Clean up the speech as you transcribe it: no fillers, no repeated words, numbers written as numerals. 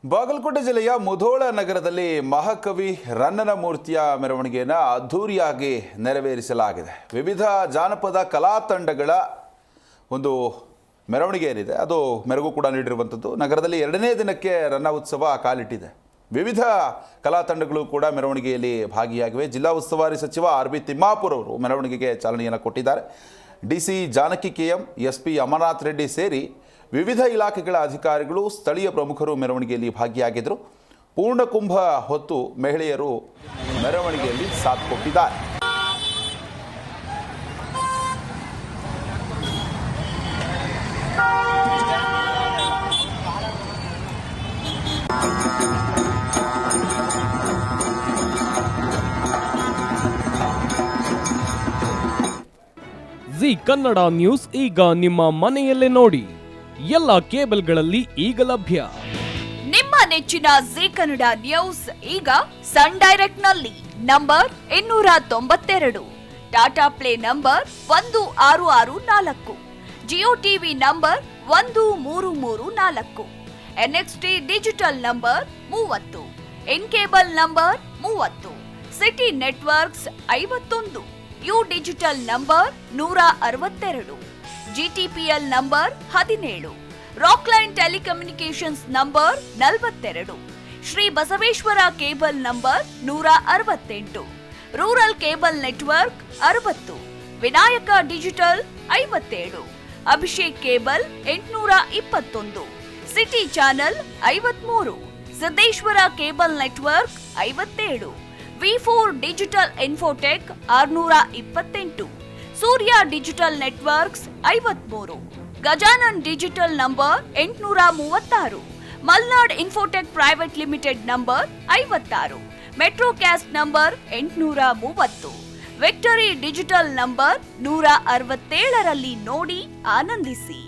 ಬಾಗಲಕೋಟೆ ಜಿಲ್ಲೆಯ ಮುಧೋಳ ನಗರದಲ್ಲಿ ಮಹಾಕವಿ ರನ್ನನ ಮೂರ್ತಿಯ ಮೆರವಣಿಗೆಯನ್ನು ಅದ್ಧೂರಿಯಾಗಿ ನೆರವೇರಿಸಲಾಗಿದೆ. ವಿವಿಧ ಜಾನಪದ ಕಲಾ ತಂಡಗಳ ಒಂದು ಮೆರವಣಿಗೆ ಏನಿದೆ ಅದು ಮೆರುಗು ಕೂಡ ನೀಡಿರುವಂಥದ್ದು. ನಗರದಲ್ಲಿ 2ನೇ ದಿನಕ್ಕೆ ರನ್ನ ಉತ್ಸವ ಕಾಲಿಟ್ಟಿದೆ. ವಿವಿಧ ಕಲಾ ತಂಡಗಳು ಕೂಡ ಮೆರವಣಿಗೆಯಲ್ಲಿ ಭಾಗಿಯಾಗಿವೆ. ಜಿಲ್ಲಾ ಉಸ್ತುವಾರಿ ಸಚಿವ ಆರ್.ಬಿ. ತಿಮ್ಮಾಪುರ್ ಅವರು ಮೆರವಣಿಗೆಗೆ ಚಾಲನೆಯನ್ನು ಕೊಟ್ಟಿದ್ದಾರೆ. DC. Janaki KM, SP. Amarnath Reddy ಸೇರಿ ವಿವಿಧ ಇಲಾಖೆಗಳ ಅಧಿಕಾರಿಗಳು, ಸ್ಥಳೀಯ ಪ್ರಮುಖರು ಮೆರವಣಿಗೆಯಲ್ಲಿ ಭಾಗಿಯಾಗಿದ್ದರು. ಪೂರ್ಣಕುಂಭ ಹೊತ್ತು ಮಹಿಳೆಯರು ಮೆರವಣಿಗೆಯಲ್ಲಿ ಸಾಥ್ ಕೊಟ್ಟಿದ್ದಾರೆ. ಜಿ ಕನ್ನಡ ನ್ಯೂಸ್ ಈಗ ನಿಮ್ಮ ಮನೆಯಲ್ಲೇ ನೋಡಿ. ಎಲ್ಲ ಕೇಬಲ್ಗಳಲ್ಲಿ ಈಗ ಲಭ್ಯ. ನಿಮ್ಮ ನೆಚ್ಚಿನ ಜಿ ಕನ್ನಡ ನ್ಯೂಸ್ ಈಗ ಸನ್ ಡೈರೆಕ್ಟ್ ನಲ್ಲಿ number 292, Tata Play number 1664, Jio TV number 1334, NXT digital number 30, in cable number 30, city networks 51, U digital number 162, GTPL number 17, Rockline telecommunications number 42, Shri Basaveshwara cable number 168, rural cable network 60, Vinayaka digital 57, Abhishek cable 821, city channel 53, Siddeshwara cable network 57, ವಿ4 digital infotech 628, Surya digital networks 53, Gajanan digital number 836, Malnad infotech private limited number 56, Metrocast number 830, victory digital number 167ರಲ್ಲಿ ನೋಡಿ ಆನಂದಿಸಿ.